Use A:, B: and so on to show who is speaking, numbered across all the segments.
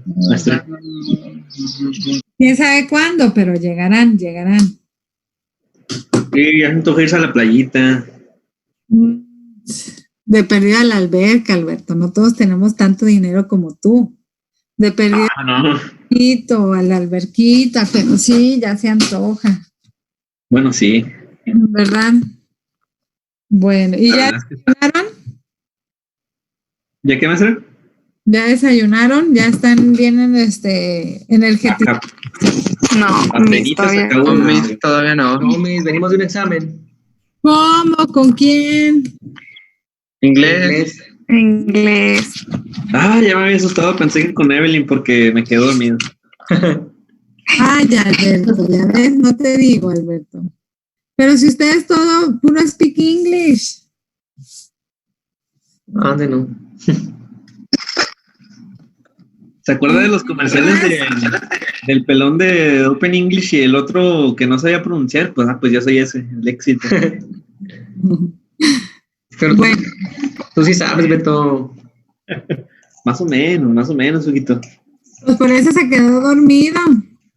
A: Maestra.
B: ¿Quién sabe cuándo? Pero llegarán.
A: Sí, ya se antoja irse a la playita.
B: De perdida a la alberca, Alberto. No todos tenemos tanto dinero como tú. De perdida
A: No.
B: a la alberquita, pero sí, ya se antoja.
A: Bueno, sí.
B: ¿Verdad? Bueno, ¿y ya desayunaron?
A: ¿Ya qué, maestra?
B: ¿Ya desayunaron? ¿Ya están bien en el GT?
C: No,
A: Apenitas acabo de...
C: todavía no.
D: No, mis, venimos de un examen.
B: ¿Cómo? ¿Con quién?
C: Inglés. Inglés.
A: Ah, ya me había asustado, pensé que con Evelyn porque me quedé dormido.
B: Ay, Alberto, ya ves, no te digo, Alberto. Pero si ustedes todo puro speak English.
D: ¿Dónde no?
A: ¿Se acuerda de los comerciales del pelón de Open English y el otro que no sabía pronunciar? Pues yo soy ese, el éxito.
D: Pero
B: Bueno,
D: tú sí sabes, Beto.
A: Más o menos, Huguito.
B: pues por eso se quedó dormido.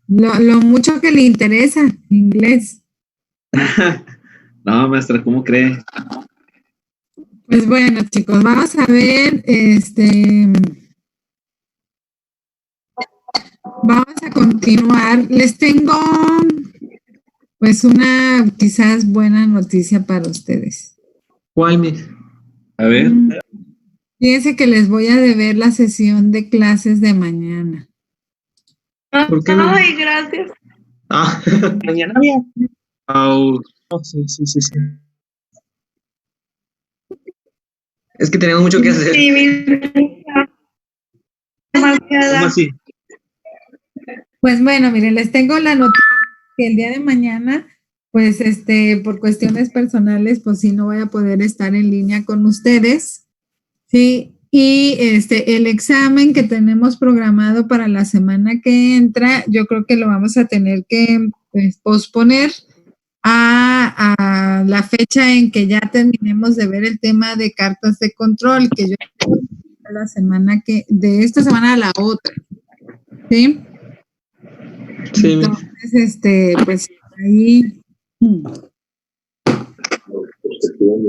B: Lo mucho que le interesa inglés.
A: No, maestra, ¿cómo cree?
B: Pues bueno, chicos, vamos a ver, vamos a continuar. Les tengo, pues, una quizás buena noticia para ustedes.
D: ¿Cuál, mis?
A: A ver.
B: Fíjense que les voy a deber la sesión de clases de mañana.
D: ¿Por qué?
C: Ay, gracias.
D: Ah,
E: Mañana había.
C: Oh,
E: Sí.
D: es que tenemos mucho que hacer.
C: sí,
A: ¿Cómo así?
B: Pues bueno, miren, les tengo la noticia que el día de mañana, pues por cuestiones personales, pues sí, no voy a poder estar en línea con ustedes, ¿sí? Y el examen que tenemos programado para la semana que entra, yo creo que lo vamos a tener que posponer a la fecha en que ya terminemos de ver el tema de cartas de control, que yo la semana de esta semana a la otra, ¿sí?
D: Sí,
B: Entonces, pues ahí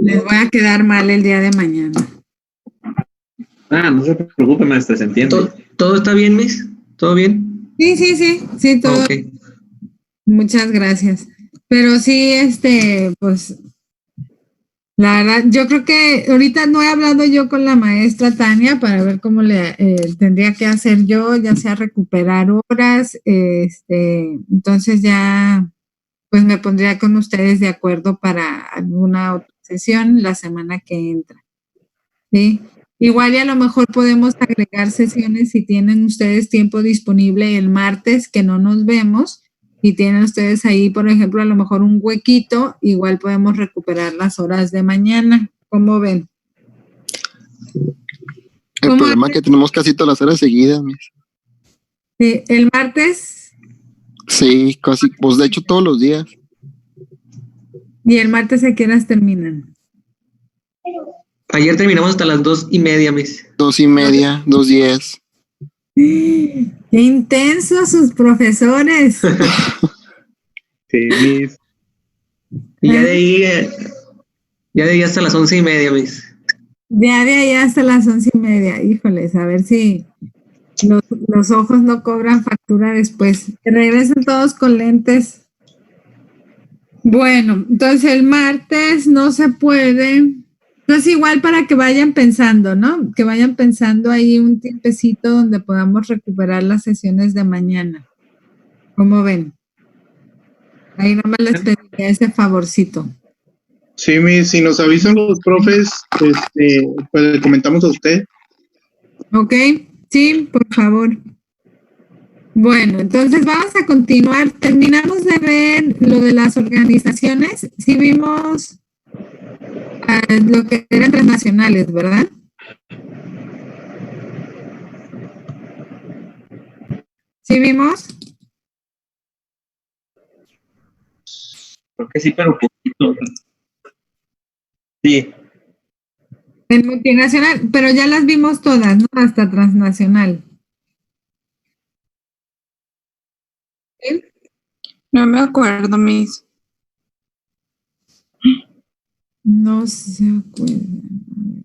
B: les voy a quedar mal el día de mañana.
A: No se preocupe, maestra, se entiende.
D: ¿Todo está bien, mis? ¿Todo bien?
B: Sí, todo.
D: Okay.
B: Muchas gracias. Pero sí, pues, la verdad, yo creo que ahorita no he hablado yo con la maestra Tania para ver cómo le tendría que hacer yo, ya sea recuperar horas, entonces ya, pues me pondría con ustedes de acuerdo para alguna otra sesión la semana que entra. ¿Sí? Igual y a lo mejor podemos agregar sesiones si tienen ustedes tiempo disponible el martes que no nos vemos y tienen ustedes ahí, por ejemplo, a lo mejor un huequito, igual podemos recuperar las horas de mañana. ¿Cómo ven?
F: El problema es que tenemos casi todas las horas seguidas, mis.
B: Sí, ¿el martes?
F: Sí, casi, pues de hecho todos los días.
B: ¿Y el martes a qué horas terminan?
D: Ayer terminamos hasta las 2:30, mis.
F: 2:30, 2:10.
B: ¡Qué intensos sus profesores!
A: Sí, mis.
D: Y ya de ahí hasta las 11:30, mis.
B: Ya de ahí hasta las 11:30. Híjoles, a ver si los ojos no cobran factura después. Que regresen todos con lentes. Bueno, entonces el martes no se puede. Entonces igual para que vayan pensando, ¿no? Que vayan pensando ahí un tiempecito donde podamos recuperar las sesiones de mañana. ¿Cómo ven? Ahí nomás les pediría ese favorcito.
E: Sí, si nos avisan los profes, pues le comentamos a usted.
B: ¿Ok? Sí, por favor. Bueno, entonces vamos a continuar. Terminamos de ver lo de las organizaciones. Sí vimos lo que eran transnacionales, ¿verdad? ¿Sí vimos?
A: Creo que sí, pero poquito. Sí.
B: En multinacional, pero ya las vimos todas, ¿no? Hasta transnacional.
C: No me acuerdo, Miss.
B: No se acuerdan.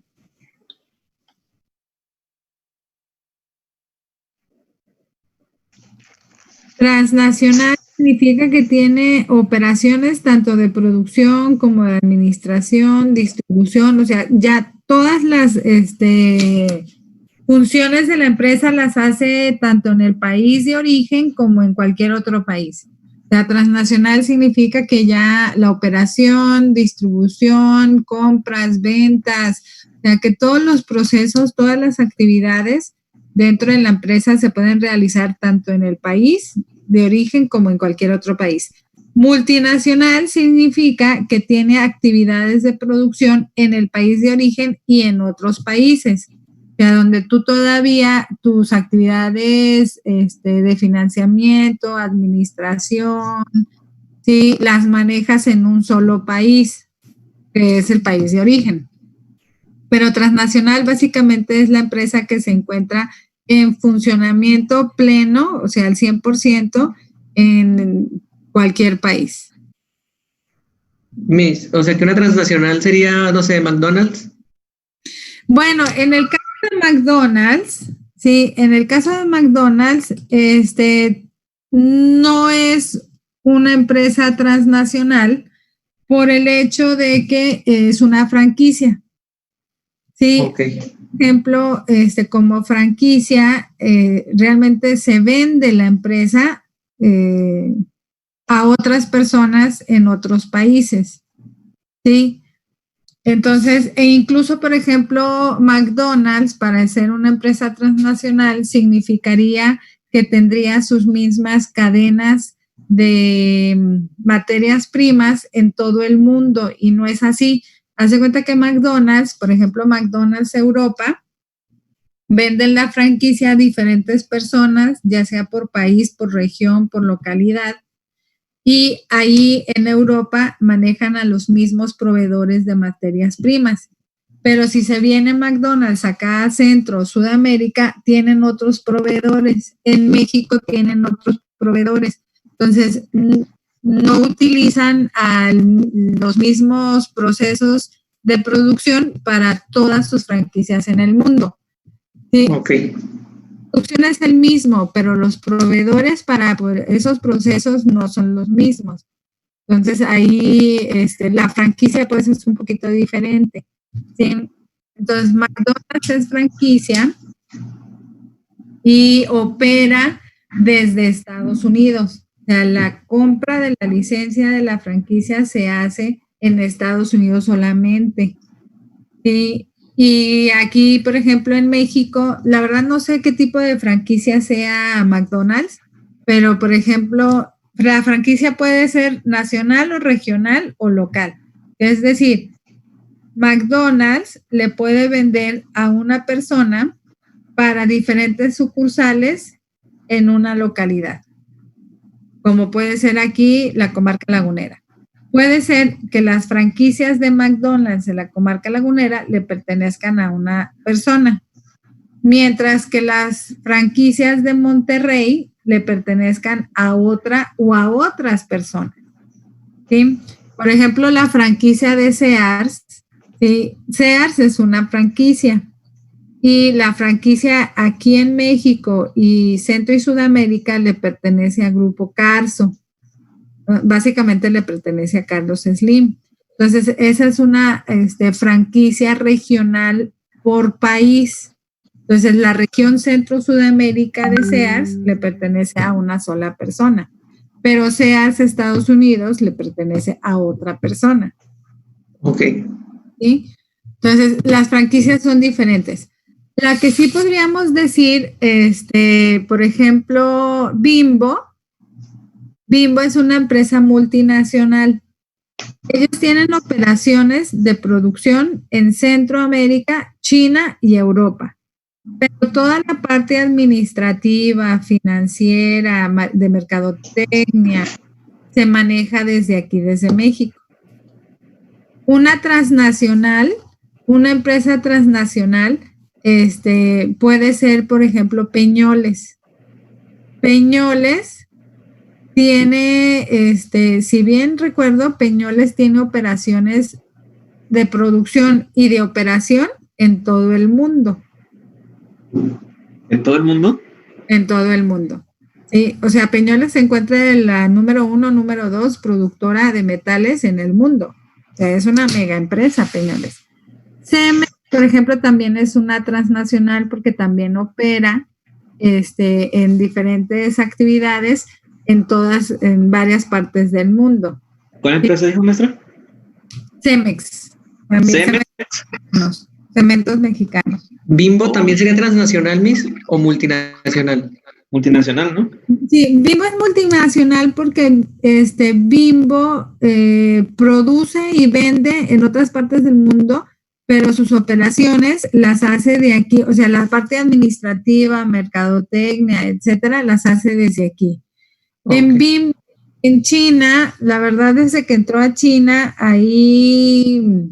B: Transnacional significa que tiene operaciones tanto de producción como de administración, distribución, o sea, ya todas las funciones de la empresa las hace tanto en el país de origen como en cualquier otro país. O sea, transnacional significa que ya la operación, distribución, compras, ventas, o sea, que todos los procesos, todas las actividades dentro de la empresa se pueden realizar tanto en el país de origen como en cualquier otro país. Multinacional significa que tiene actividades de producción en el país de origen y en otros países, o sea, donde tú todavía tus actividades de financiamiento, administración, ¿sí? Las manejas en un solo país, que es el país de origen. Pero transnacional básicamente es la empresa que se encuentra en funcionamiento pleno, o sea, al 100% en cualquier país.
D: Miss, o sea que una transnacional sería, no sé, McDonald's.
B: Bueno, en el caso de McDonald's, sí, en el caso de McDonald's, no es una empresa transnacional por el hecho de que es una franquicia. Sí,
D: Okay.
B: por ejemplo, como franquicia, realmente se vende la empresa a otras personas en otros países, ¿sí? Entonces, e incluso, por ejemplo, McDonald's, para ser una empresa transnacional, significaría que tendría sus mismas cadenas de materias primas en todo el mundo, y no es así. Haz de cuenta que McDonald's, por ejemplo, McDonald's Europa, venden la franquicia a diferentes personas, ya sea por país, por región, por localidad, y ahí en Europa manejan a los mismos proveedores de materias primas. Pero si se viene McDonald's acá a Centro, Sudamérica, tienen otros proveedores. En México tienen otros proveedores. Entonces, no utilizan los mismos procesos de producción para todas sus franquicias en el mundo. ¿Sí?
D: Ok.
B: La producción es el mismo, pero los proveedores para esos procesos no son los mismos. Entonces, ahí la franquicia pues es un poquito diferente. ¿Sí? Entonces, McDonald's es franquicia y opera desde Estados Unidos. O sea, la compra de la licencia de la franquicia se hace en Estados Unidos solamente. ¿Sí? Y aquí, por ejemplo, en México, la verdad no sé qué tipo de franquicia sea McDonald's, pero, por ejemplo, la franquicia puede ser nacional o regional o local. Es decir, McDonald's le puede vender a una persona para diferentes sucursales en una localidad, como puede ser aquí la comarca lagunera. Puede ser que las franquicias de McDonald's en la comarca lagunera le pertenezcan a una persona, mientras que las franquicias de Monterrey le pertenezcan a otra o a otras personas. ¿Sí? Por ejemplo, la franquicia de Sears, ¿sí? Sears es una franquicia y la franquicia aquí en México y Centro y Sudamérica le pertenece al Grupo Carso. Básicamente le pertenece a Carlos Slim. Entonces, esa es una franquicia regional por país. Entonces, la región Centro-Sudamérica de Sears le pertenece a una sola persona, pero Sears Estados Unidos le pertenece a otra persona.
D: Ok.
B: ¿Sí? Entonces, las franquicias son diferentes. La que sí podríamos decir, por ejemplo, Bimbo es una empresa multinacional. Ellos tienen operaciones de producción en Centroamérica, China y Europa. Pero toda la parte administrativa, financiera, de mercadotecnia, se maneja desde aquí, desde México. Una transnacional, una empresa transnacional, puede ser, por ejemplo, Peñoles. Peñoles tiene, si bien recuerdo, Peñoles tiene operaciones de producción y de operación en todo el mundo.
A: ¿En todo el mundo?
B: En todo el mundo. Sí, o sea, Peñoles se encuentra en la número 1, número 2 productora de metales en el mundo. O sea, es una mega empresa, Peñoles. Cemex, por ejemplo, también es una transnacional porque también opera en diferentes actividades en varias partes del mundo.
A: ¿Cuál empresa dijo, maestra?
B: Cemex. También
A: Cemex.
B: Cementos mexicanos.
D: ¿Bimbo también sería transnacional, Miss, o multinacional?
A: Multinacional, ¿no?
B: Sí, Bimbo es multinacional porque Bimbo produce y vende en otras partes del mundo, pero sus operaciones las hace de aquí, o sea, la parte administrativa, mercadotecnia, etcétera, las hace desde aquí.
D: Okay.
B: En Bimbo, en China, la verdad desde que entró a China, ahí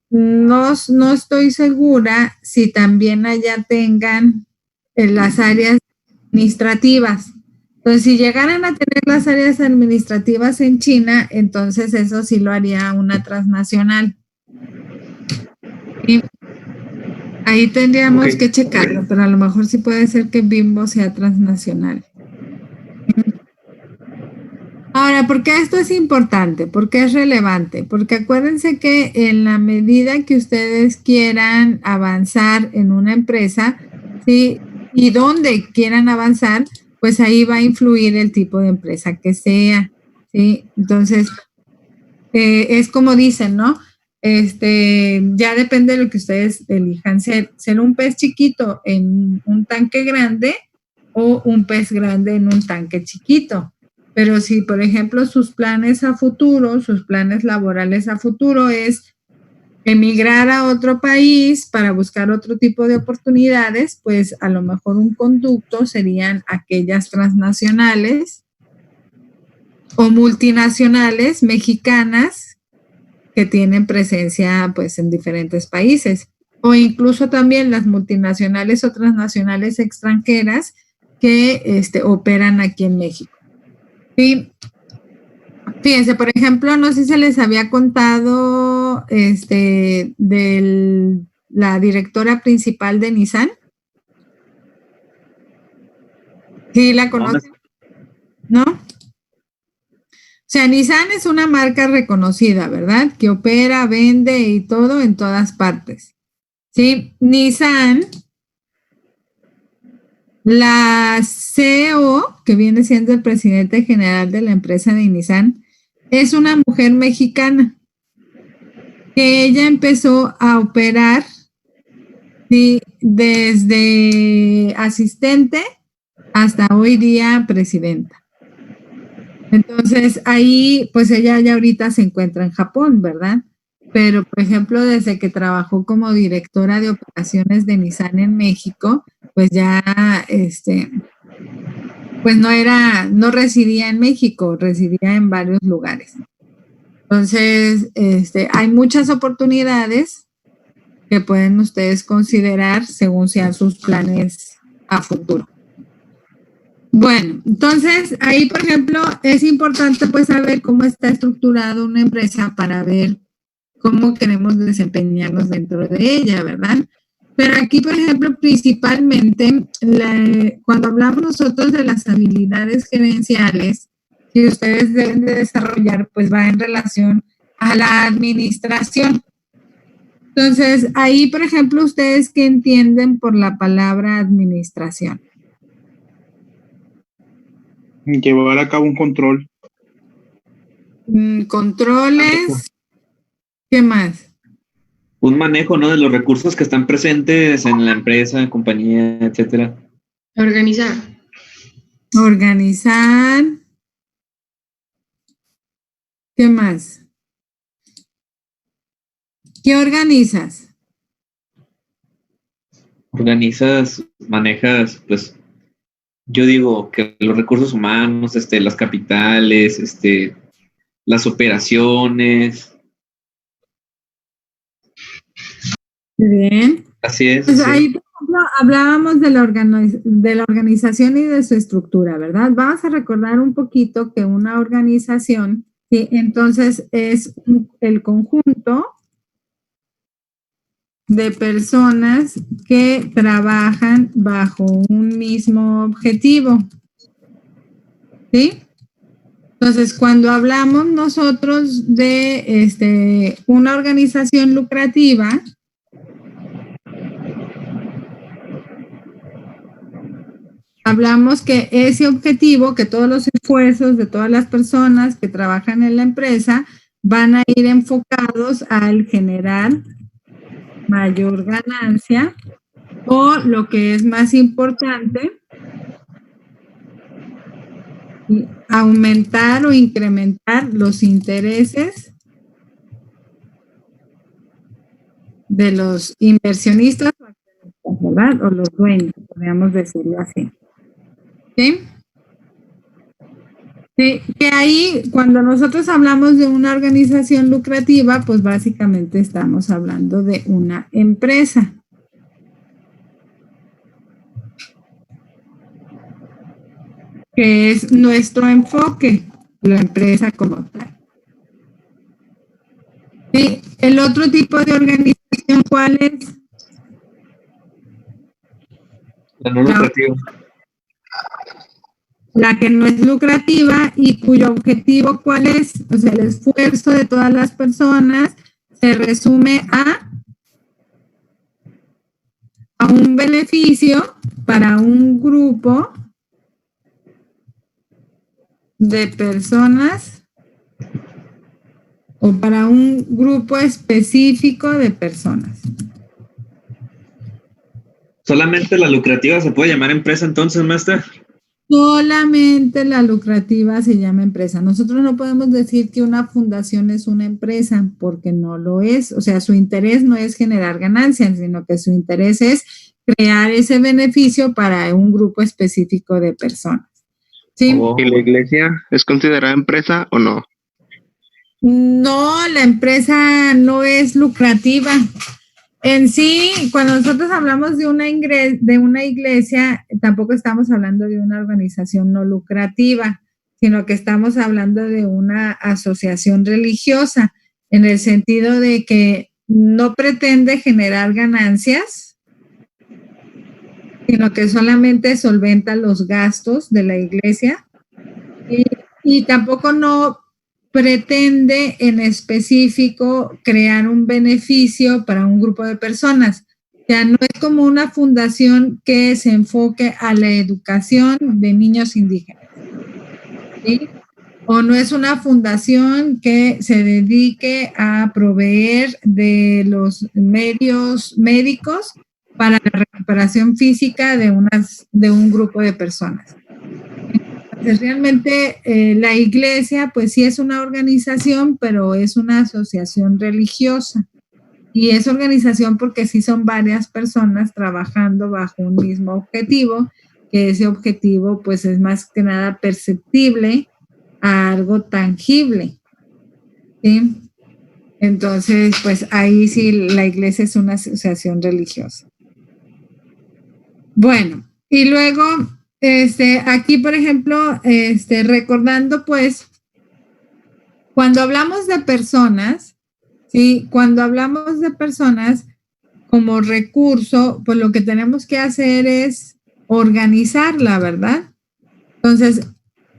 B: no estoy segura si también allá tengan las áreas administrativas. Entonces, si llegaran a tener las áreas administrativas en China, entonces eso sí lo haría una transnacional. Y ahí tendríamos que checarlo, pero a lo mejor sí puede ser que Bimbo sea transnacional. Ahora, ¿por qué esto es importante? ¿Por qué es relevante? Porque acuérdense que en la medida que ustedes quieran avanzar en una empresa, ¿sí? Y donde quieran avanzar, pues ahí va a influir el tipo de empresa que sea, ¿sí? Entonces, es como dicen, ¿no? Ya depende de lo que ustedes elijan ser un pez chiquito en un tanque grande o un pez grande en un tanque chiquito. Pero si, por ejemplo, sus planes a futuro, sus planes laborales a futuro es emigrar a otro país para buscar otro tipo de oportunidades, pues a lo mejor un conducto serían aquellas transnacionales o multinacionales mexicanas que tienen presencia pues en diferentes países, o incluso también las multinacionales o transnacionales extranjeras que operan aquí en México. Sí. Fíjense, por ejemplo, no sé si se les había contado de la directora principal de Nissan. ¿Sí la conocen? ¿No? O sea, Nissan es una marca reconocida, ¿verdad? Que opera, vende y todo en todas partes. Sí, Nissan, la CEO, que viene siendo el presidente general de la empresa de Nissan, es una mujer mexicana que ella empezó a operar, ¿sí? Desde asistente hasta hoy día presidenta. Entonces ahí, pues ella ya ahorita se encuentra en Japón, ¿verdad? Pero, por ejemplo, desde que trabajó como directora de operaciones de Nissan en México, pues ya, pues no residía en México, residía en varios lugares. Entonces, hay muchas oportunidades que pueden ustedes considerar según sean sus planes a futuro. Bueno, entonces ahí, por ejemplo, es importante pues saber cómo está estructurada una empresa para ver cómo queremos desempeñarnos dentro de ella, ¿verdad? Pero aquí, por ejemplo, principalmente, cuando hablamos nosotros de las habilidades gerenciales que ustedes deben de desarrollar, pues va en relación a la administración. Entonces, ahí, por ejemplo, ¿ustedes qué entienden por la palabra administración?
E: Llevar a cabo un control.
B: Controles. ¿Qué más?
A: Un manejo, ¿no? De los recursos que están presentes en la empresa, compañía, etcétera.
C: Organizar.
B: Organizar. ¿Qué más? ¿Qué organizas?
A: Organizas, manejas, pues, yo digo que los recursos humanos, las capitales, las operaciones.
B: Bien.
A: Así es.
B: Pues
A: sí.
B: ahí ejemplo, hablábamos de de la organización y de su estructura, ¿verdad? Vamos a recordar un poquito que una organización, ¿sí? Entonces es el conjunto de personas que trabajan bajo un mismo objetivo, ¿sí? Entonces, cuando hablamos nosotros de una organización lucrativa, hablamos que ese objetivo, que todos los esfuerzos de todas las personas que trabajan en la empresa van a ir enfocados al generar mayor ganancia o, lo que es más importante, aumentar o incrementar los intereses de los inversionistas, ¿verdad? O los dueños, podríamos decirlo así. ¿Sí? Sí, que ahí, cuando nosotros hablamos de una organización lucrativa, pues básicamente estamos hablando de una empresa. Que es nuestro enfoque, la empresa como tal. Sí, el otro tipo de organización, ¿cuál es?
A: La no lucrativa.
B: La que no es lucrativa y cuyo objetivo, ¿cuál es? O sea, el esfuerzo de todas las personas se resume a un beneficio para un grupo de personas o para un grupo específico de personas.
A: ¿Solamente la lucrativa se puede llamar empresa entonces, maestra?
B: Solamente la lucrativa se llama empresa. Nosotros no podemos decir que una fundación es una empresa porque no lo es. O sea, su interés no es generar ganancias, sino que su interés es crear ese beneficio para un grupo específico de personas. ¿Sí?
C: ¿Y la iglesia es considerada empresa o no?
B: No, la empresa no es lucrativa. En sí, cuando nosotros hablamos de una iglesia, tampoco estamos hablando de una organización no lucrativa, sino que estamos hablando de una asociación religiosa, en el sentido de que no pretende generar ganancias, sino que solamente solventa los gastos de la iglesia y tampoco no pretende en específico crear un beneficio para un grupo de personas. O sea, no es como una fundación que se enfoque a la educación de niños indígenas, ¿sí? O no es una fundación que se dedique a proveer de los medios médicos para la recuperación física de un grupo de personas. Entonces, realmente la iglesia, pues sí es una organización, pero es una asociación religiosa. Y es organización porque sí son varias personas trabajando bajo un mismo objetivo, que ese objetivo pues es más que nada perceptible a algo tangible. ¿Sí? Entonces, pues ahí sí la iglesia es una asociación religiosa. Bueno, y luego, aquí, por ejemplo, recordando, pues, cuando hablamos de personas, ¿sí? Cuando hablamos de personas como recurso, pues lo que tenemos que hacer es organizarla, ¿verdad? Entonces,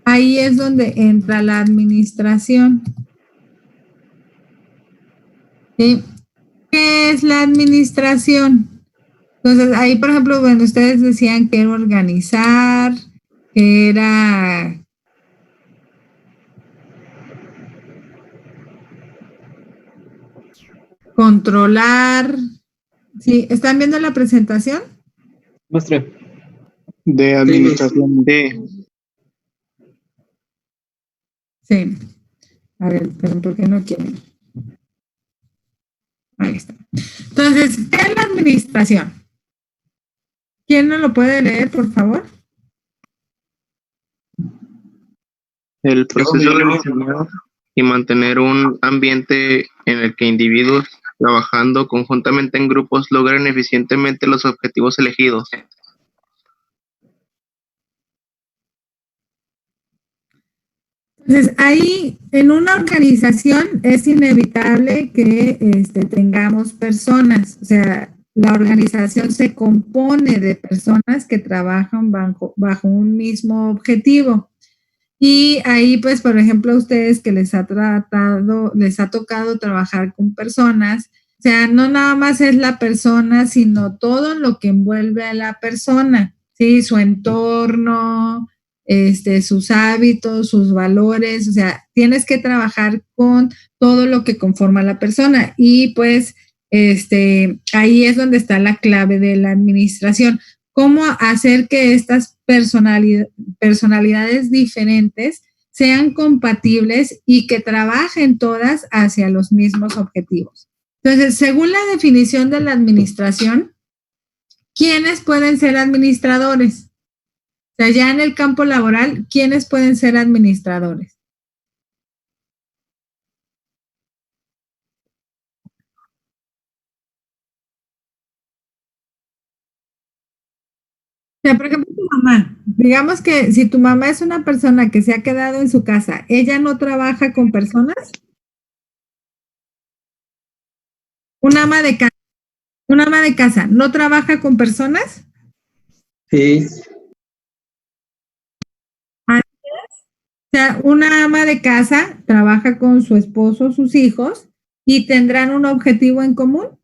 B: ahí es donde entra la administración. ¿Sí? ¿Qué es la administración? Entonces, ahí, por ejemplo, bueno, ustedes decían que era organizar, que era controlar. ¿Sí? ¿Están viendo la presentación?
A: Maestra.
E: De administración.
B: Sí. A ver, pero ¿por qué no quieren? Ahí está. Entonces, ¿qué es la administración? ¿Quién nos lo puede leer, por favor?
C: El proceso de diseñar y mantener un ambiente en el que individuos trabajando conjuntamente en grupos, logren eficientemente los objetivos elegidos.
B: Entonces, ahí en una organización es inevitable que tengamos personas, o sea, la organización se compone de personas que trabajan bajo un mismo objetivo. Y ahí, pues, por ejemplo, a ustedes que les ha tocado trabajar con personas, o sea, no nada más es la persona, sino todo lo que envuelve a la persona, ¿sí? Su entorno, sus hábitos, sus valores, o sea, tienes que trabajar con todo lo que conforma a la persona. Y pues, ahí es donde está la clave de la administración. Cómo hacer que estas personalidades diferentes sean compatibles y que trabajen todas hacia los mismos objetivos. Entonces, según la definición de la administración, ¿quiénes pueden ser administradores? O sea, ya en el campo laboral, ¿quiénes pueden ser administradores? O sea, por ejemplo, tu mamá. Digamos que si tu mamá es una persona que se ha quedado en su casa, ¿ella no trabaja con personas? Un ama de casa. Un ama de casa, ¿no trabaja con personas?
D: Sí,
B: Ah, o sea, una ama de casa trabaja con su esposo, sus hijos, y tendrán un objetivo en común.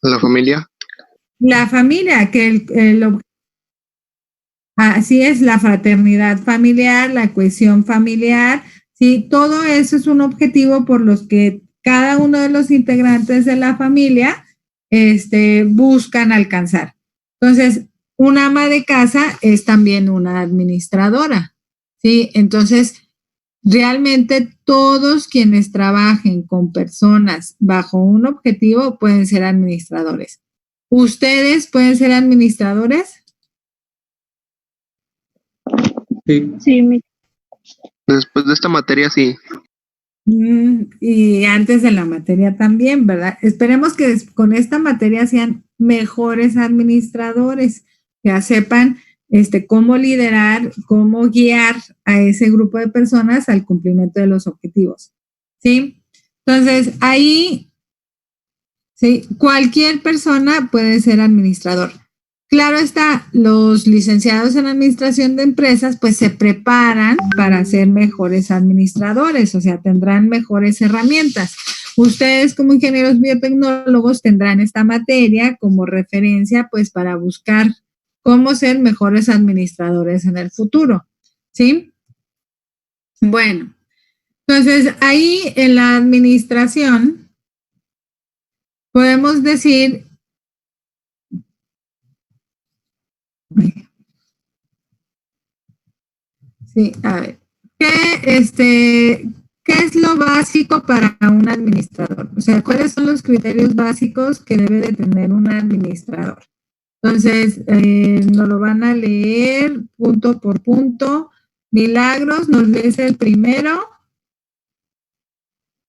C: La familia,
B: La familia, que así es, la fraternidad familiar, la cohesión familiar, sí, todo eso es un objetivo por los que cada uno de los integrantes de la familia, buscan alcanzar. Entonces, una ama de casa es también una administradora, ¿sí? Entonces, realmente todos quienes trabajen con personas bajo un objetivo pueden ser administradores. ¿Ustedes pueden ser administradores?
D: sí.
G: Sí,
C: después de esta materia sí.
B: Y antes de la materia también, ¿verdad? Esperemos que con esta materia sean mejores administradores, que sepan cómo liderar, cómo guiar a ese grupo de personas al cumplimiento de los objetivos. ¿Sí? Entonces, ahí, sí, cualquier persona puede ser administrador. Claro está, los licenciados en administración de empresas pues se preparan para ser mejores administradores, o sea, tendrán mejores herramientas. Ustedes como ingenieros biotecnólogos tendrán esta materia como referencia pues para buscar cómo ser mejores administradores en el futuro, ¿sí? Bueno, entonces ahí en la administración podemos decir sí, a ver. ¿Qué es lo básico para un administrador? O sea, ¿cuáles son los criterios básicos que debe de tener un administrador? Entonces, nos lo van a leer punto por punto. Milagros, nos lees el primero.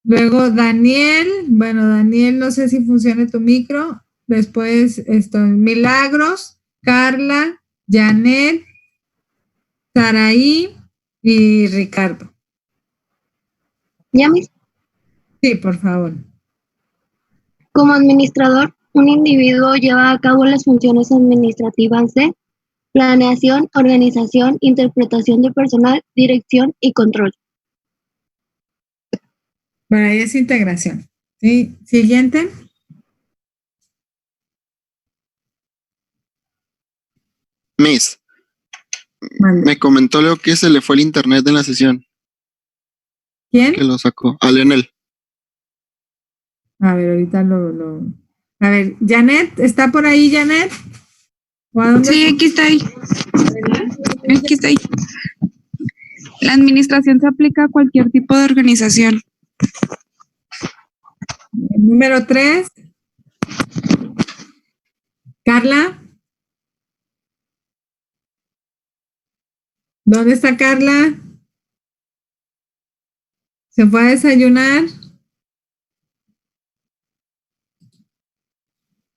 B: Luego Daniel, bueno, Daniel, no sé si funciona tu micro. Después, Milagros, Carla, Janet, Saraí y Ricardo.
G: ya mis,
B: Sí, por favor.
G: como administrador, un individuo lleva a cabo las funciones administrativas de planeación, organización, interpretación de personal, dirección y control.
B: Bueno, ahí es integración. Sí, siguiente.
F: Miss,
B: Mande.
F: me comentó Leo que se le fue el internet en la sesión,
B: ¿Quién?
F: que lo sacó. A Leonel.
B: A ver, ahorita A ver, Janet, ¿está por ahí, Janet? ¿O a dónde
H: Sí, aquí estoy. Aquí estoy. La administración se aplica a cualquier tipo de organización.
B: Número 3. Carla. ¿Dónde está Carla? ¿Se fue a desayunar?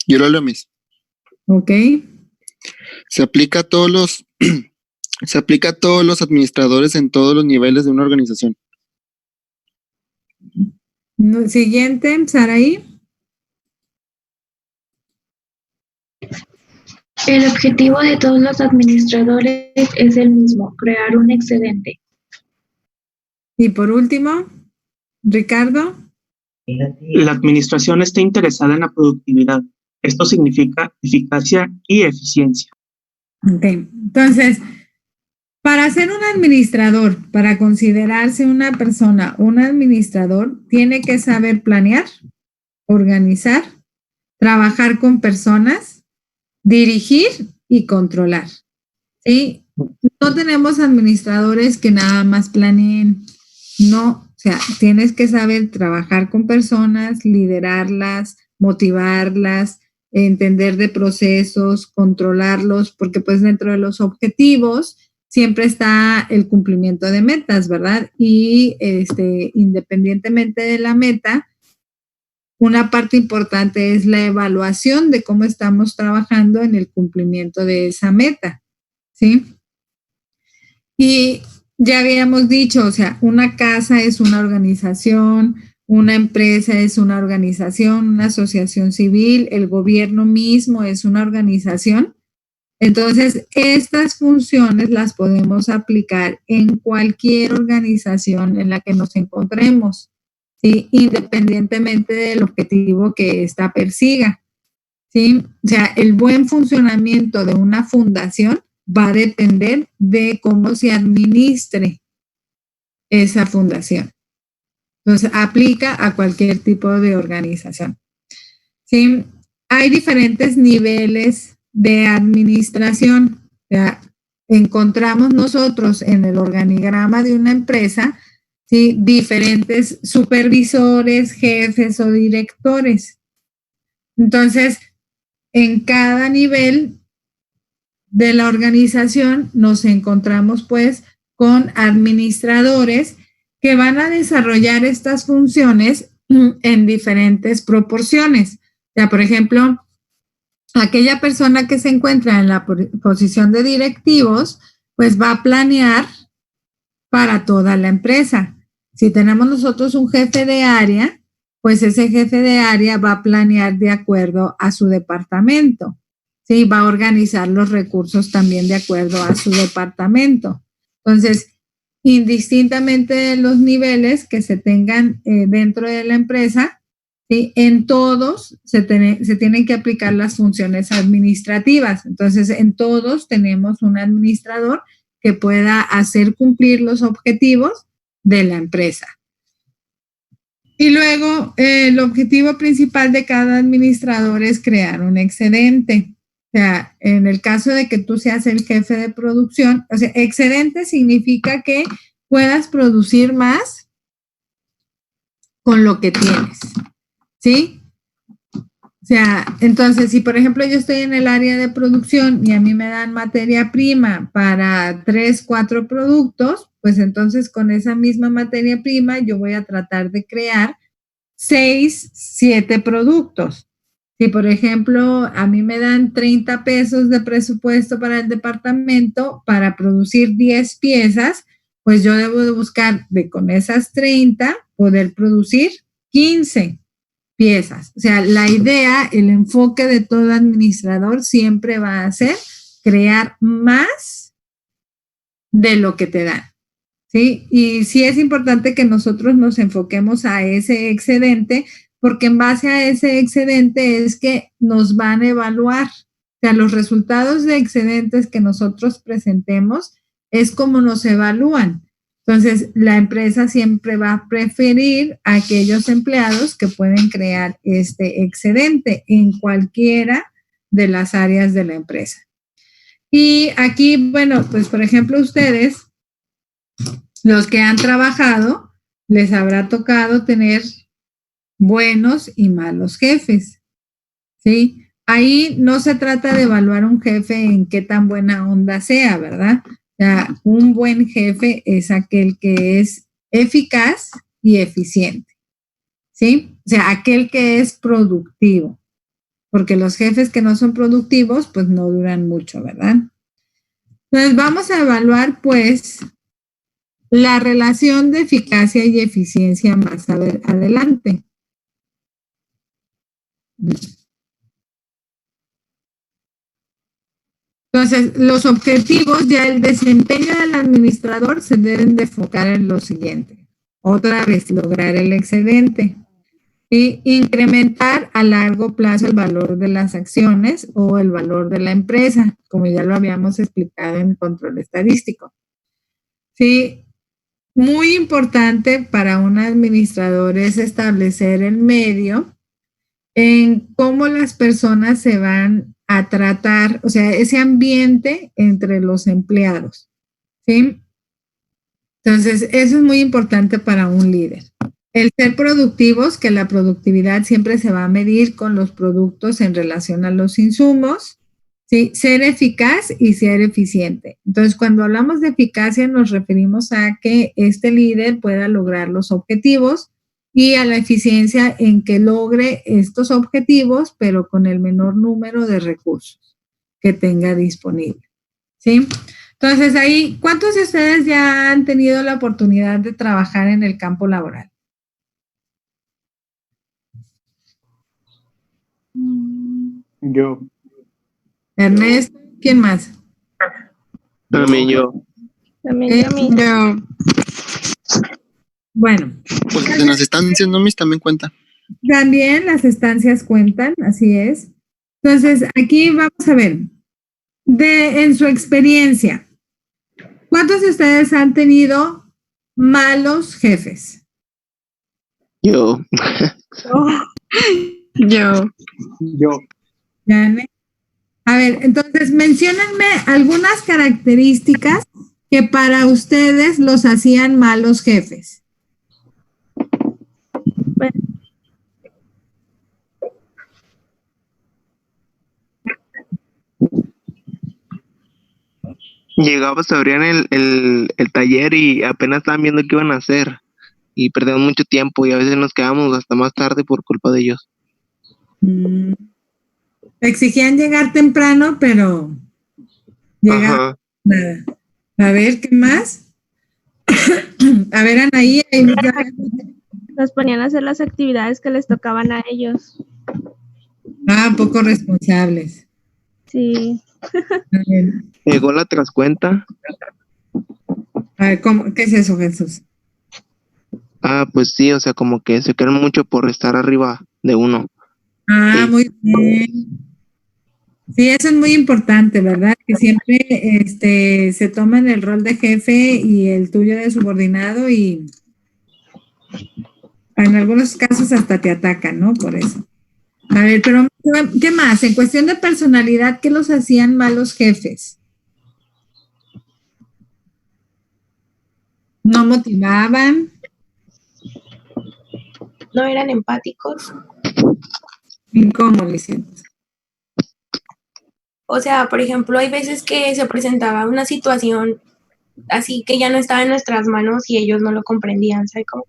F: Yo lo leo, Miss.
B: ¿Ok?
F: Se aplica a todos los, se aplica a todos los administradores en todos los niveles de una organización.
B: Siguiente, Saraí.
I: El objetivo de todos los administradores es el mismo, crear un excedente.
B: Y por último, Ricardo.
J: La administración está interesada en la productividad. Esto significa eficacia y eficiencia.
B: Ok, entonces, para ser un administrador, para considerarse una persona, un administrador, tiene que saber planear, organizar, trabajar con personas, dirigir y controlar. ¿Sí? No tenemos administradores que nada más planeen, no, o sea, tienes que saber trabajar con personas, liderarlas, motivarlas, entender de procesos, controlarlos, porque pues dentro de los objetivos siempre está el cumplimiento de metas, ¿verdad? Y independientemente de la meta, una parte importante es la evaluación de cómo estamos trabajando en el cumplimiento de esa meta, ¿sí? Y ya habíamos dicho, o sea, una casa es una organización, una empresa es una organización, una asociación civil, el gobierno mismo es una organización. Entonces, estas funciones las podemos aplicar en cualquier organización en la que nos encontremos, ¿sí? Independientemente del objetivo que ésta persiga, ¿sí? O sea, el buen funcionamiento de una fundación va a depender de cómo se administre esa fundación. Entonces, aplica a cualquier tipo de organización. ¿Sí? Hay diferentes niveles de administración. O sea, encontramos nosotros en el organigrama de una empresa, ¿sí? Diferentes supervisores, jefes o directores. Entonces, en cada nivel de la organización nos encontramos pues con administradores que van a desarrollar estas funciones en diferentes proporciones. O sea, por ejemplo, aquella persona que se encuentra en la posición de directivos, pues va a planear para toda la empresa. Si tenemos nosotros un jefe de área, pues ese jefe de área va a planear de acuerdo a su departamento. Sí, va a organizar los recursos también de acuerdo a su departamento. Entonces, indistintamente de los niveles que se tengan dentro de la empresa, ¿sí? En todos se tienen que aplicar las funciones administrativas. Entonces, en todos tenemos un administrador que pueda hacer cumplir los objetivos de la empresa. Y luego, el objetivo principal de cada administrador es crear un excedente. O sea, en el caso de que tú seas el jefe de producción, o sea, excedente significa que puedas producir más con lo que tienes, ¿sí? O sea, entonces, si por ejemplo yo estoy en el área de producción y a mí me dan materia prima para 3, 4 productos, pues entonces con esa misma materia prima yo voy a tratar de crear 6, 7 productos. Si, por ejemplo, a mí me dan 30 pesos de presupuesto para el departamento para producir 10 piezas, pues yo debo de buscar con esas 30 poder producir 15 piezas. O sea, la idea, el enfoque de todo administrador siempre va a ser crear más de lo que te dan, ¿sí? Y sí es importante que nosotros nos enfoquemos a ese excedente, porque en base a ese excedente es que nos van a evaluar. O sea, los resultados de excedentes que nosotros presentemos es como nos evalúan. Entonces, la empresa siempre va a preferir a aquellos empleados que pueden crear este excedente en cualquiera de las áreas de la empresa. Y aquí, bueno, pues por ejemplo, ustedes, los que han trabajado, les habrá tocado tener buenos y malos jefes, ¿sí? Ahí no se trata de evaluar un jefe en qué tan buena onda sea, ¿verdad? O sea, un buen jefe es aquel que es eficaz y eficiente, ¿sí? O sea, aquel que es productivo. porque los jefes que no son productivos, pues no duran mucho, ¿verdad? Entonces vamos a evaluar, pues, la relación de eficacia y eficiencia más adelante. Entonces, los objetivos ya el desempeño del administrador se deben de enfocar en lo siguiente. Otra vez, lograr el excedente y incrementar a largo plazo el valor de las acciones o el valor de la empresa, como ya lo habíamos explicado en control estadístico. Sí, muy importante para un administrador es establecer el medio en cómo las personas se van a tratar, o sea, ese ambiente entre los empleados, ¿sí? Entonces, eso es muy importante para un líder. El ser productivos, que la productividad siempre se va a medir con los productos en relación a los insumos, ¿sí? Ser eficaz y ser eficiente. Entonces, cuando hablamos de eficacia, nos referimos a que este líder pueda lograr los objetivos y a la eficiencia en que logre estos objetivos, pero con el menor número de recursos que tenga disponible, ¿sí? Entonces, ahí, ¿cuántos de ustedes ya han tenido la oportunidad de trabajar en el campo laboral?
E: Yo.
B: Ernesto, ¿quién más?
C: También yo.
H: También yo.
B: Bueno.
F: Pues en las estancias, ¿no? Mis también cuenta.
B: También las estancias cuentan, así es. Entonces, aquí vamos a ver, en su experiencia, ¿cuántos de ustedes han tenido malos jefes?
C: Yo.
H: Yo.
B: ¿Yane? A ver, entonces, menciónenme algunas características que para ustedes los hacían malos jefes.
C: Llegabas, abrían el taller y apenas estaban viendo qué iban a hacer. Y perdíamos mucho tiempo y a veces nos quedábamos hasta más tarde por culpa de ellos.
B: Exigían llegar temprano, pero llegaban nada. A ver, ¿qué más? A ver, Anaí.
K: Nos ponían a hacer las actividades que les tocaban a ellos.
B: Poco responsables.
K: Sí.
C: Llegó la trascuenta.
B: A ver, ¿qué es eso, Jesús?
C: Pues sí, o sea, como que se quedan mucho por estar arriba de uno.
B: Sí. Muy bien. Sí, eso es muy importante, ¿verdad? Que siempre se toman el rol de jefe y el tuyo de subordinado y en algunos casos hasta te atacan, ¿no? Por eso. A ver, pero ¿qué más? En cuestión de personalidad, ¿qué los hacían malos jefes? ¿No motivaban?
L: ¿No eran empáticos?
B: ¿Cómo le sientes?
L: O sea, por ejemplo, hay veces que se presentaba una situación así que ya no estaba en nuestras manos y ellos no lo comprendían, ¿sabes cómo?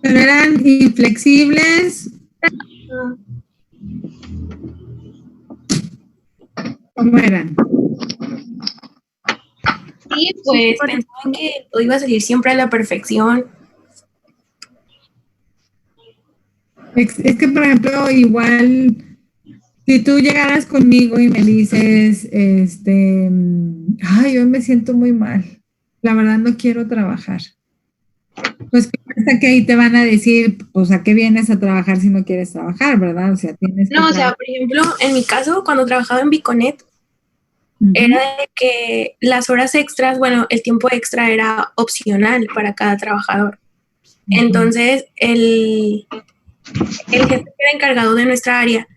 B: Pero eran inflexibles. ¿Cómo eran?
L: Sí, pues pensaban que todo iba a salir siempre a la perfección.
B: Es que, por ejemplo, igual, si tú llegaras conmigo y me dices, ay, hoy me siento muy mal, la verdad no quiero trabajar. Pues hasta que ahí te van a decir, pues, ¿a qué vienes a trabajar si no quieres trabajar, verdad? O sea, tienes que
L: No, o sea, por ejemplo, en mi caso, cuando trabajaba en Biconet, era de que las horas extras, bueno, el tiempo extra era opcional para cada trabajador. Entonces, el jefe que era encargado de nuestra área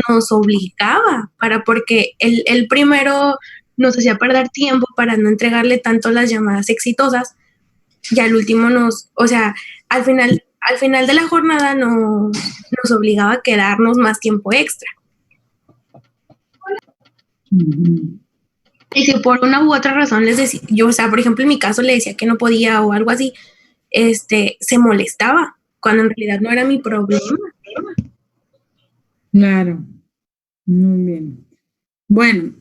L: nos obligaba porque él primero nos hacía perder tiempo para no entregarle tanto las llamadas exitosas y al último o sea, al final de la jornada nos obligaba a quedarnos más tiempo extra. Y si por una u otra razón les decía, o sea, por ejemplo, en mi caso le decía que no podía o algo así, se molestaba cuando en realidad no era mi problema.
B: Claro, muy bien. Bueno,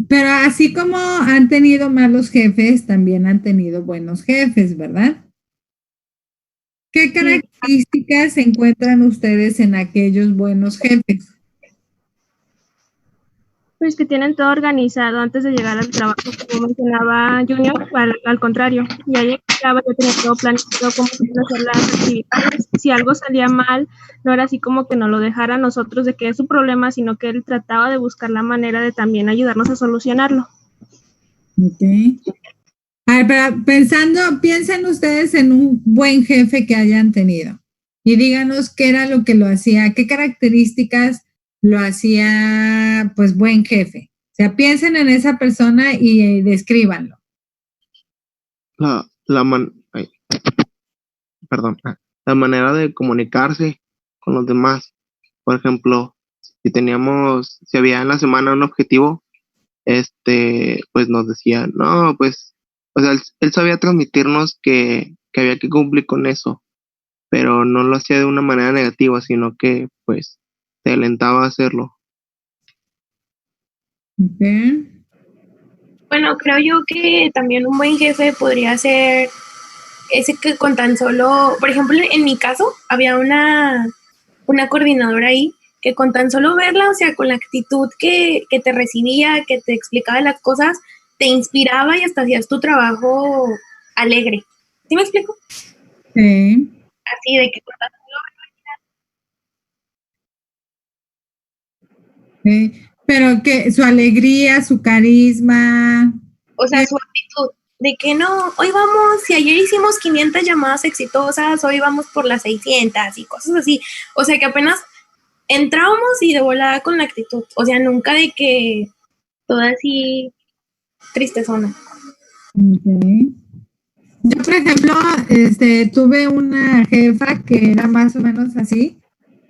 B: pero así como han tenido malos jefes, también han tenido buenos jefes, ¿verdad? ¿Qué características encuentran ustedes en aquellos buenos jefes?
K: Pues que tienen todo organizado antes de llegar al trabajo, como mencionaba Junior, al contrario, ya llegaba, ya tenía todo planificado cómo se iban a hacer las actividades. Si algo salía mal, no era así como que nos lo dejara a nosotros de que es su problema, sino que él trataba de buscar la manera de también ayudarnos a solucionarlo.
B: Ok. A ver, pero piensen ustedes en un buen jefe que hayan tenido y díganos qué era lo que lo hacía, qué características lo hacía, pues, buen jefe. O sea, piensen en esa persona y descríbanlo.
C: La manera de comunicarse con los demás. Por ejemplo, si había en la semana un objetivo, pues nos decía, no, pues, o sea, él sabía transmitirnos que había que cumplir con eso, pero no lo hacía de una manera negativa, sino que, pues, te alentaba a hacerlo.
B: Okay.
L: Bueno, creo yo que también un buen jefe podría ser ese que con tan solo, por ejemplo, en mi caso, había una coordinadora ahí que con tan solo verla, o sea, con la actitud que te recibía, que te explicaba las cosas, te inspiraba y hasta hacías tu trabajo alegre. ¿Sí me explico?
B: Sí.
L: Así de que con tan solo
B: Sí. Pero que su alegría, su carisma.
L: O sea, su actitud de que no, hoy vamos, si ayer hicimos 500 llamadas exitosas, hoy vamos por las 600 y cosas así. O sea, que apenas entrábamos y de volada con la actitud. O sea, nunca de que toda así tristezona.
B: Okay. Yo, por ejemplo, tuve una jefa que era más o menos así,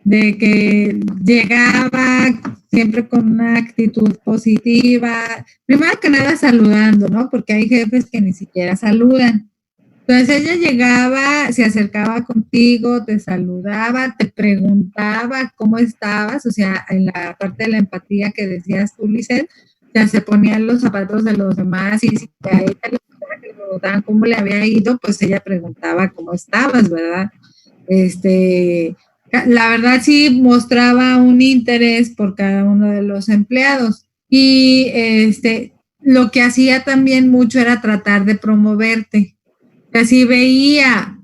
B: de que llegaba siempre con una actitud positiva, primero que nada saludando, ¿no? Porque hay jefes que ni siquiera saludan. Entonces ella llegaba, se acercaba contigo, te saludaba, te preguntaba cómo estabas, o sea, en la parte de la empatía que decías tú, Lisette, o sea, se ponía en los zapatos de los demás y si a ella le preguntaban cómo le había ido, pues ella preguntaba cómo estabas, ¿verdad? La verdad sí mostraba un interés por cada uno de los empleados y lo que hacía también mucho era tratar de promoverte. Que si veía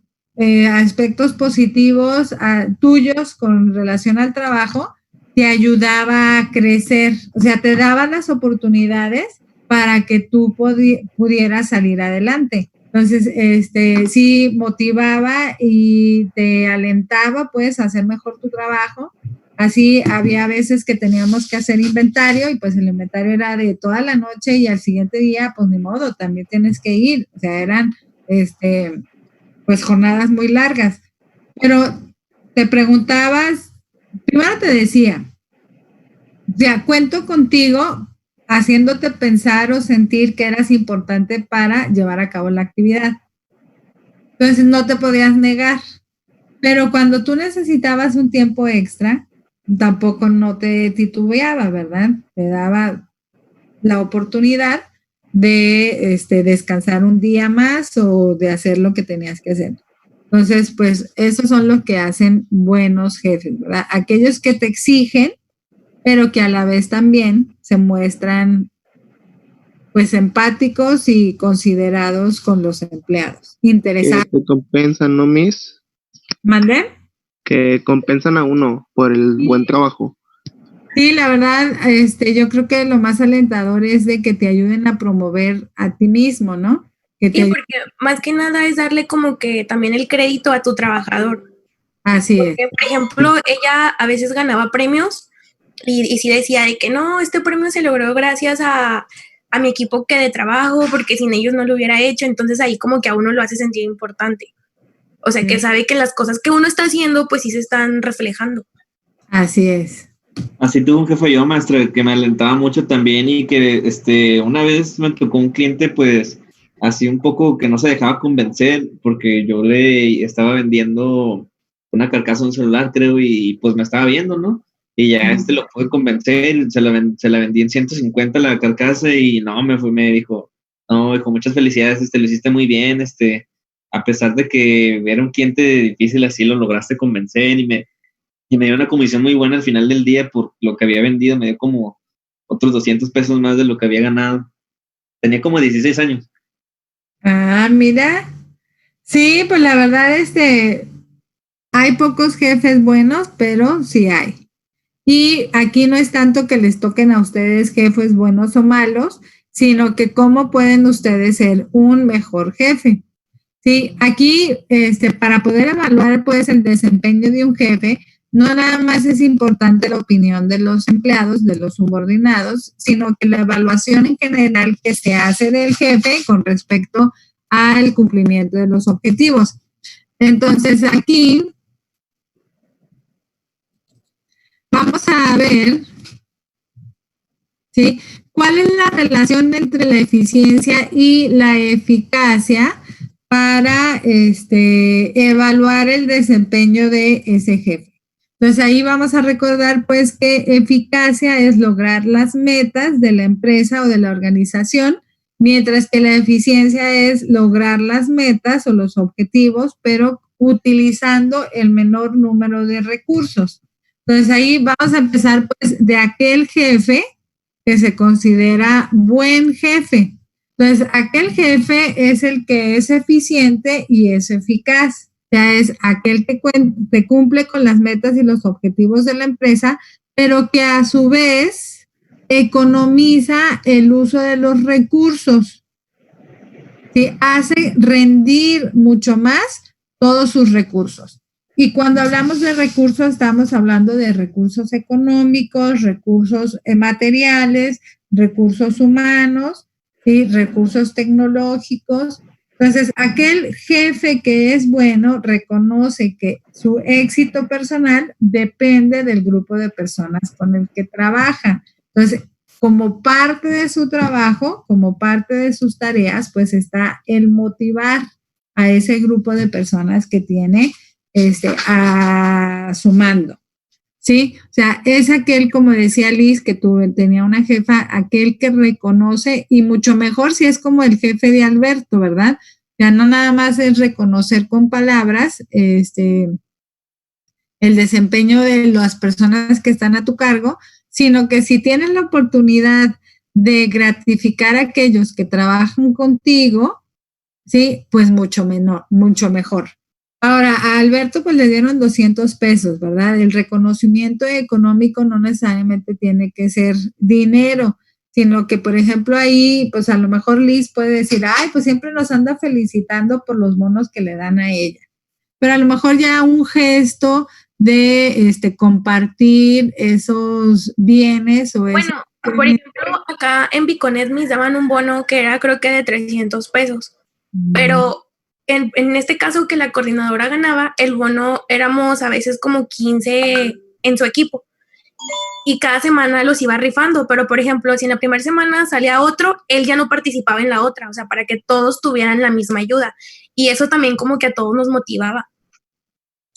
B: aspectos positivos tuyos con relación al trabajo, te ayudaba a crecer, o sea, te daba las oportunidades para que tú pudieras salir adelante. Entonces, sí motivaba y te alentaba, pues, a hacer mejor tu trabajo. Así había veces que teníamos que hacer inventario y pues el inventario era de toda la noche y al siguiente día, pues ni modo, también tienes que ir. O sea, eran pues jornadas muy largas. Pero te preguntabas, primero te decía, ya cuento contigo haciéndote pensar o sentir que eras importante para llevar a cabo la actividad. Entonces no te podías negar. Pero cuando tú necesitabas un tiempo extra, tampoco no te titubeaba, ¿verdad? Te daba la oportunidad de descansar un día más o de hacer lo que tenías que hacer. Entonces, pues, esos son los que hacen buenos jefes, ¿verdad? Aquellos que te exigen, pero que a la vez también se muestran, pues, empáticos y considerados con los empleados. Interesados.
C: Que compensan, ¿no, Miss?
B: ¿Mandé?
C: Que compensan a uno por el buen trabajo.
B: Sí, la verdad, yo creo que lo más alentador es de que te ayuden a promover a ti mismo, ¿no?
L: Sí, porque más que nada es darle como que también el crédito a tu trabajador.
B: Así
L: porque, es. Por ejemplo, ella a veces ganaba premios y sí decía de que no, este premio se logró gracias a mi equipo que de trabajo, porque sin ellos no lo hubiera hecho, entonces ahí como que a uno lo hace sentir importante. O sea, que sabe que las cosas que uno está haciendo, pues sí se están reflejando.
B: Así es.
A: Así tuve un jefe yo, maestra, que me alentaba mucho también y que una vez me tocó un cliente, pues, así un poco que no se dejaba convencer porque yo le estaba vendiendo una carcasa de un celular, creo, y pues me estaba viendo, ¿no? Y ya lo pude convencer, se la vendí en 150 la carcasa y no, me dijo, no, hijo, muchas felicidades, lo hiciste muy bien, a pesar de que era un cliente difícil, así lo lograste convencer y me dio una comisión muy buena al final del día por lo que había vendido, me dio como otros 200 pesos más de lo que había ganado. Tenía como 16 años.
B: Ah, mira. Sí, pues la verdad, hay pocos jefes buenos, pero sí hay. Y aquí no es tanto que les toquen a ustedes jefes buenos o malos, sino que cómo pueden ustedes ser un mejor jefe. Sí, aquí, para poder evaluar, pues, el desempeño de un jefe, no nada más es importante la opinión de los empleados, de los subordinados, sino que la evaluación en general que se hace del jefe con respecto al cumplimiento de los objetivos. Entonces, aquí vamos a ver, ¿sí? ¿Cuál es la relación entre la eficiencia y la eficacia para evaluar el desempeño de ese jefe? Entonces ahí vamos a recordar pues que eficacia es lograr las metas de la empresa o de la organización, mientras que la eficiencia es lograr las metas o los objetivos, pero utilizando el menor número de recursos. Entonces ahí vamos a empezar pues de aquel jefe que se considera buen jefe. Entonces aquel jefe es el que es eficiente y es eficaz. O sea, es aquel que cumple con las metas y los objetivos de la empresa, pero que a su vez economiza el uso de los recursos. ¿Sí? Hace rendir mucho más todos sus recursos. Y cuando hablamos de recursos, estamos hablando de recursos económicos, recursos materiales, recursos humanos, ¿sí? Recursos tecnológicos. Entonces, aquel jefe que es bueno reconoce que su éxito personal depende del grupo de personas con el que trabaja. Entonces, como parte de su trabajo, como parte de sus tareas, pues está el motivar a ese grupo de personas que tiene a su mando. ¿Sí? O sea, es aquel, como decía Liz, que tenía una jefa, aquel que reconoce, y mucho mejor si es como el jefe de Alberto, ¿verdad? Ya no nada más es reconocer con palabras el desempeño de las personas que están a tu cargo, sino que si tienes la oportunidad de gratificar a aquellos que trabajan contigo, ¿sí? Pues mucho mejor. Ahora, a Alberto pues le dieron 200 pesos, ¿verdad? El reconocimiento económico no necesariamente tiene que ser dinero, sino que, por ejemplo, ahí, pues a lo mejor Liz puede decir, ay, pues siempre nos anda felicitando por los bonos que le dan a ella. Pero a lo mejor ya un gesto de compartir esos bienes o
L: bueno, por ejemplo, acá en Biconet me daban un bono que era creo que de 300 pesos, pero en este caso que la coordinadora ganaba, el bono éramos a veces como 15 en su equipo y cada semana los iba rifando, pero por ejemplo, si en la primera semana salía otro, él ya no participaba en la otra, o sea, para que todos tuvieran la misma ayuda y eso también como que a todos nos motivaba.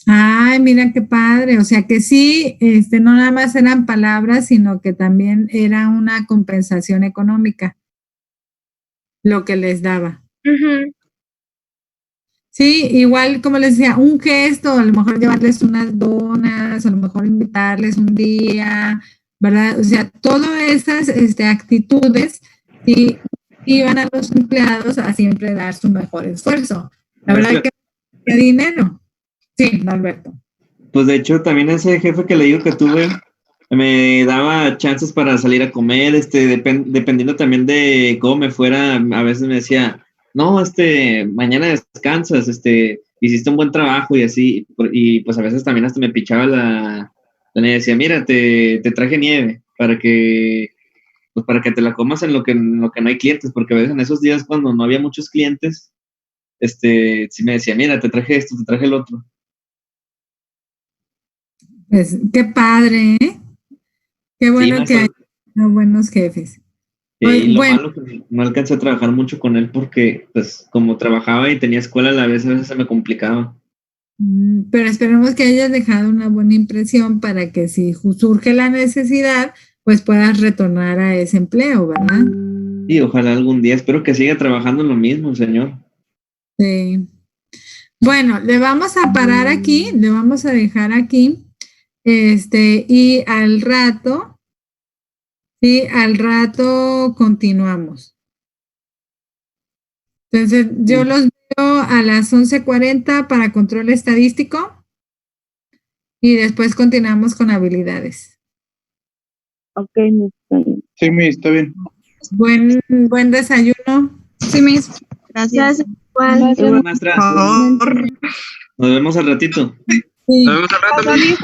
B: Ay, mira qué padre, o sea que sí, no nada más eran palabras, sino que también era una compensación económica lo que les daba.
L: Uh-huh.
B: Sí, igual como les decía, un gesto, a lo mejor llevarles unas donas, a lo mejor invitarles un día, ¿verdad? O sea, todas esas actitudes y iban a los empleados a siempre dar su mejor esfuerzo. La verdad que dinero. Sí, Alberto.
A: Pues de hecho, también ese jefe que le digo que tuve me daba chances para salir a comer, dependiendo también de cómo me fuera, a veces me decía, no, mañana descansas, hiciste un buen trabajo y así, y pues a veces también hasta me pichaba la nieve, decía, mira, te traje nieve para que te la comas en lo que no hay clientes, porque a veces en esos días cuando no había muchos clientes, sí me decía, mira, te traje esto, te traje el otro.
B: Pues qué padre, ¿eh? Qué bueno que hay buenos jefes.
A: Y lo malo que no alcancé a trabajar mucho con él porque, pues, como trabajaba y tenía escuela a la vez, a veces se me complicaba.
B: Pero esperemos que hayas dejado una buena impresión para que si surge la necesidad, pues puedas retornar a ese empleo, ¿verdad?
A: Y ojalá algún día, espero que siga trabajando en lo mismo, señor.
B: Sí. Bueno, le vamos a parar aquí, le vamos a dejar aquí, y al rato continuamos. Entonces, yo los veo a las 11:40 para control estadístico y después continuamos con habilidades.
M: Ok, Miss, está bien.
E: Sí, Miss, está bien.
B: Buen desayuno.
H: Sí, Miss. Gracias.
A: Gracias, maestra. Nos vemos al ratito.
B: Sí.
C: Nos vemos al rato, Miss.